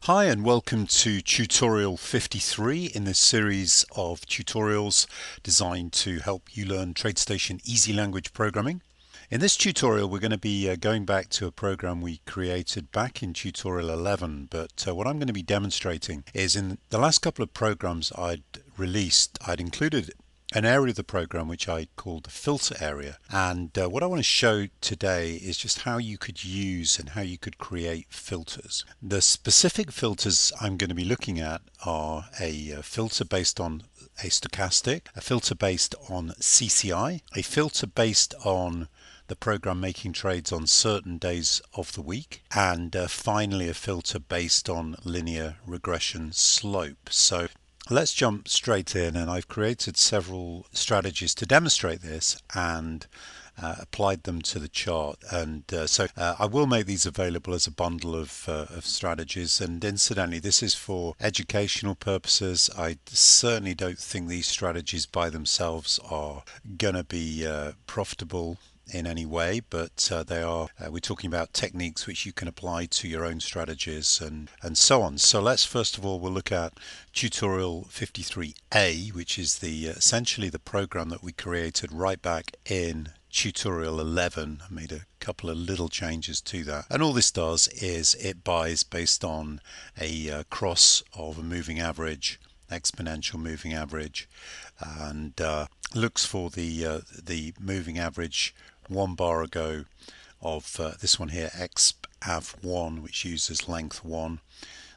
Hi and welcome to tutorial 53 in this series of tutorials designed to help you learn TradeStation Easy Language Programming. In this tutorial we're going to be going back to a program we created back in tutorial 11, but what I'm going to be demonstrating is in the last couple of programs I'd released, I'd included an area of the program which I called the filter area, and what I want to show today is just how you could use and how you could create filters. The specific filters I'm going to be looking at are a filter based on a stochastic, a filter based on CCI, a filter based on the program making trades on certain days of the week, and finally a filter based on linear regression slope. So let's jump straight in, and I've created several strategies to demonstrate this and applied them to the chart, and so I will make these available as a bundle of strategies. And incidentally, this is for educational purposes. I certainly don't think these strategies by themselves are gonna be profitable in any way, but they are we're talking about techniques which you can apply to your own strategies and so on. So let's first of all we'll look at tutorial 53A, which is the essentially the program that we created right back in tutorial 11. I made a couple of little changes to that, and all this does is it buys based on a cross of a moving average, exponential moving average, and looks for the moving average 1 bar ago of this one here, XAV1, which uses length 1,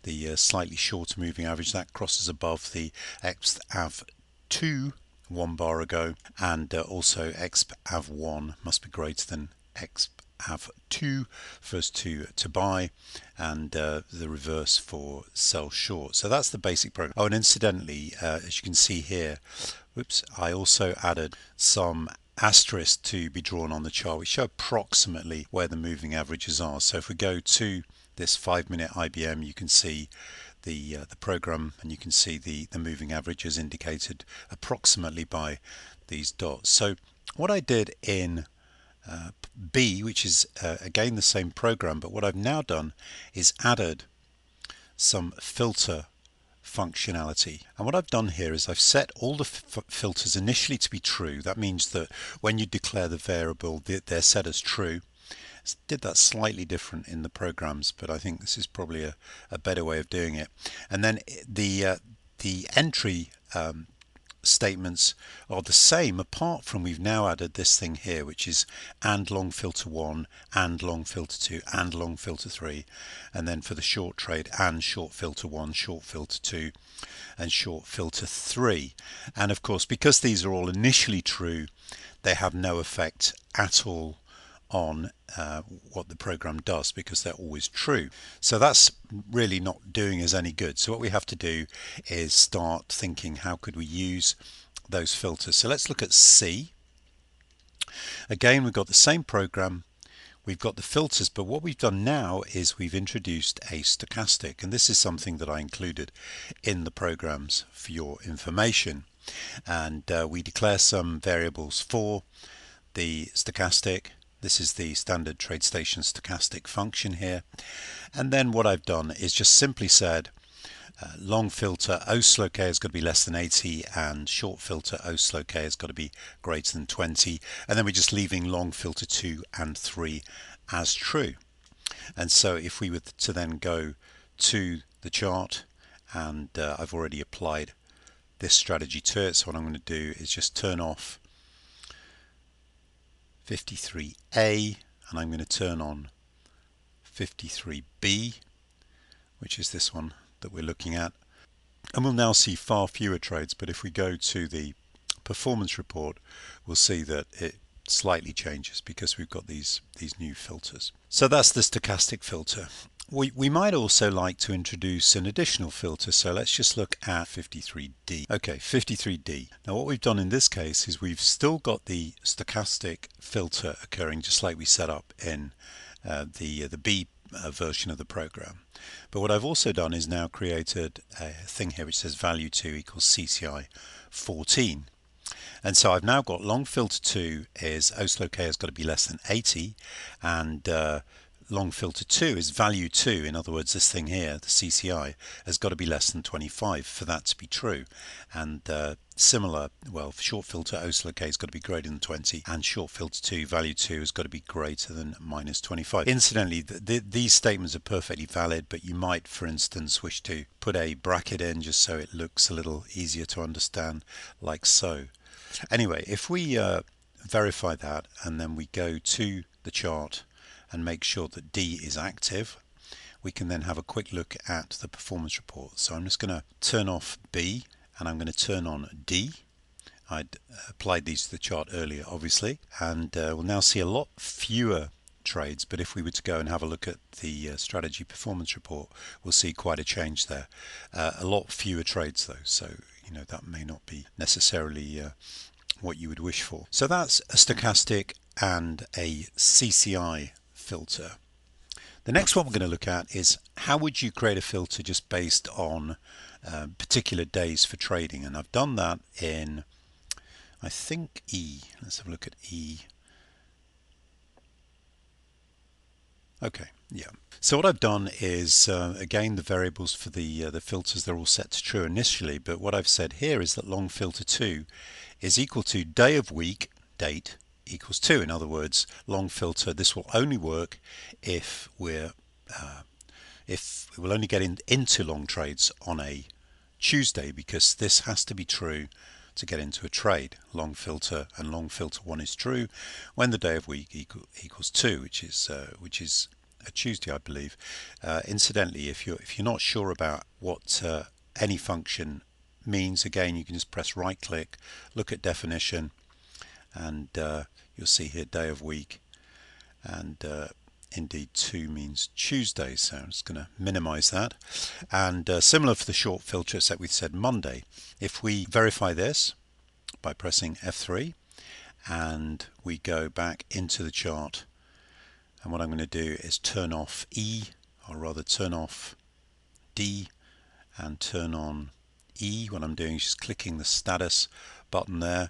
the slightly shorter moving average that crosses above the XAV2 1 bar ago, and also XAV1 must be greater than XAV2 for us to buy, and the reverse for sell short. So that's the basic program. Oh, and incidentally, as you can see here, whoops, I also added some asterisks to be drawn on the chart which show approximately where the moving averages are. So if we go to this 5-minute IBM, you can see the program, and you can see the moving average is indicated approximately by these dots. So what I did in B, which is again the same program, but what I've now done is added some filter functionality. And what I've done here is I've set all the filters initially to be true. That means that when you declare the variable, they're set as true. Did that slightly different in the programs, but I think this is probably a better way of doing it. And then the entry statements are the same, apart from we've now added this thing here, which is and long filter 1 and long filter 2 and long filter 3, and then for the short trade and short filter 1, short filter 2 and short filter 3. And of course, because these are all initially true, they have no effect at all on what the program does, because they're always true. So that's really not doing us any good. So what we have to do is start thinking, how could we use those filters? So let's look at C. Again, we've got the same program, we've got the filters, but what we've done now is we've introduced a stochastic, and this is something that I included in the programs for your information. And we declare some variables for the stochastic. This is the standard TradeStation stochastic function here. And then what I've done is just simply said long filter O slow k has got to be less than 80, and short filter O slow k has got to be greater than 20. And then we're just leaving long filter 2 and 3 as true. And so if we were to then go to the chart, and I've already applied this strategy to it, so what I'm going to do is just turn off 53A, and I'm going to turn on 53B, which is this one that we're looking at, and we'll now see far fewer trades. But if we go to the performance report, we'll see that it slightly changes because we've got these new filters. So that's the stochastic filter. We might also like to introduce an additional filter, so let's just look at 53D. Okay, 53D. Now what we've done in this case is we've still got the stochastic filter occurring just like we set up in the B version of the program. But what I've also done is now created a thing here which says value 2 equals CCI 14. And so I've now got long filter 2 is O slow k has got to be less than 80, and long filter 2 is value 2. In other words, this thing here, the CCI, has got to be less than 25 for that to be true. And similar, well, short filter oscillar k has got to be greater than 20, and short filter 2 value 2 has got to be greater than minus 25. Incidentally, these statements are perfectly valid, but you might, for instance, wish to put a bracket in just so it looks a little easier to understand, like so. Anyway, if we verify that and then we go to the chart and make sure that D is active, we can then have a quick look at the performance report. So I'm just going to turn off B and I'm going to turn on D. I'd applied these to the chart earlier, obviously, and we'll now see a lot fewer trades. But if we were to go and have a look at the strategy performance report, we'll see quite a change there. A lot fewer trades though, so you know that may not be necessarily what you would wish for. So that's a stochastic and a CCI filter. The next one we're going to look at is how would you create a filter just based on particular days for trading, and I've done that in, I think, E. Let's have a look at E. Okay, yeah. So what I've done is, again, the variables for the filters, they're all set to true initially, but what I've said here is that long filter 2 is equal to day of week, date, equals 2. In other words, long filter, this will only work if we will only get into long trades on a Tuesday, because this has to be true to get into a trade. Long filter and long filter 1 is true when the day of week equals 2, which is a Tuesday, I believe. Incidentally, if you're not sure about what any function means, again, you can just press right click, look at definition, and you'll see here day of week, and indeed 2 means Tuesday, so I'm just going to minimize that. And similar for the short filter, except we said Monday. If we verify this by pressing F3 and we go back into the chart, and what I'm going to do is turn off E, or rather turn off D and turn on E. What I'm doing is just clicking the status button there,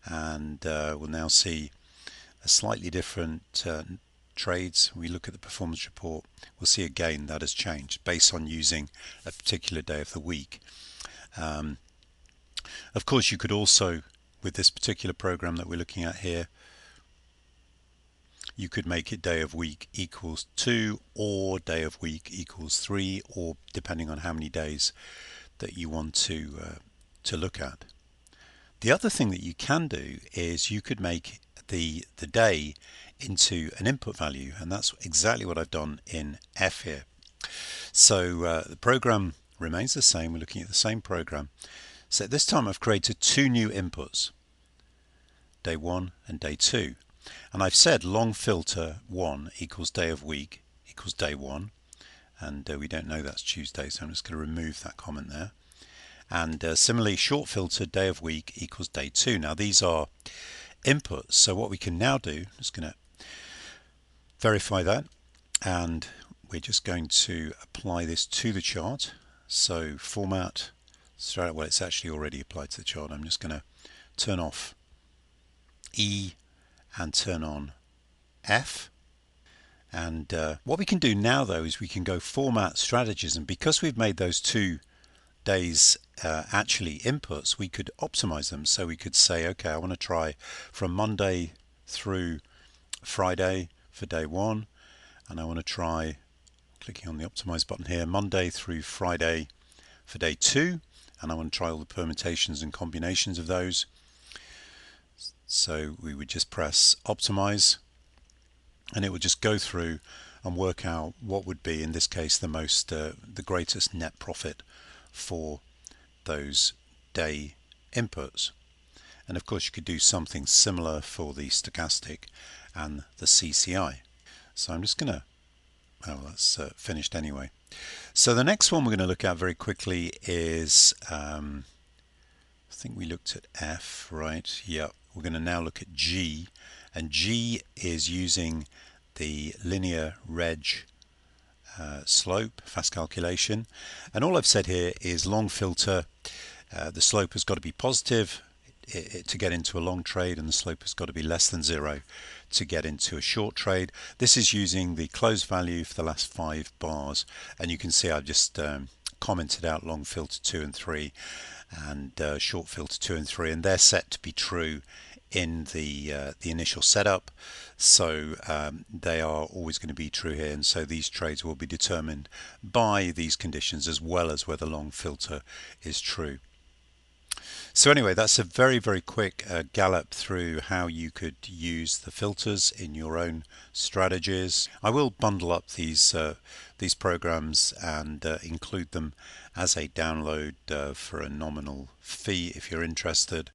and we'll now see a slightly different trades. We look at the performance report, we'll see again that has changed based on using a particular day of the week. Of course, you could also, with this particular program that we're looking at here, you could make it day of week equals 2 or day of week equals 3, or depending on how many days that you want to look at. The other thing that you can do is you could make the day into an input value, and that's exactly what I've done in F here. So the program remains the same. We're looking at the same program. So this time I've created 2 new inputs, day 1 and day 2, and I've said long filter 1 equals day of week equals day 1, and we don't know that's Tuesday, so I'm just going to remove that comment there. And similarly, short filter day of week equals day 2. Now these are inputs, so what we can now do, I'm just going to verify that, and we're just going to apply this to the chart. So format, well, it's actually already applied to the chart. I'm just going to turn off E and turn on F. And what we can do now though is we can go format strategies, and because we've made those 2 days actually inputs, we could optimize them. So we could say, okay, I want to try from Monday through Friday for day 1, and I want to try, clicking on the optimize button here, Monday through Friday for day 2, and I want to try all the permutations and combinations of those. So we would just press optimize, and it would just go through and work out what would be, in this case, the greatest net profit for those day inputs. And of course you could do something similar for the stochastic and the CCI. So I'm just going to, oh, that's finished anyway. So the next one we're going to look at very quickly is, I think we looked at F, right? Yeah, we're going to now look at G, and G is using the linear reg slope, fast calculation, and all I've said here is long filter, the slope has got to be positive it to get into a long trade, and the slope has got to be less than 0 to get into a short trade. This is using the close value for the last 5 bars, and you can see I've just commented out long filter 2 and 3 and short filter 2 and 3, and they're set to be true in the initial setup, so they are always going to be true here, and so these trades will be determined by these conditions as well as whether long filter is true. So anyway, that's a very quick gallop through how you could use the filters in your own strategies. I will bundle up these programs and include them as a download for a nominal fee if you're interested.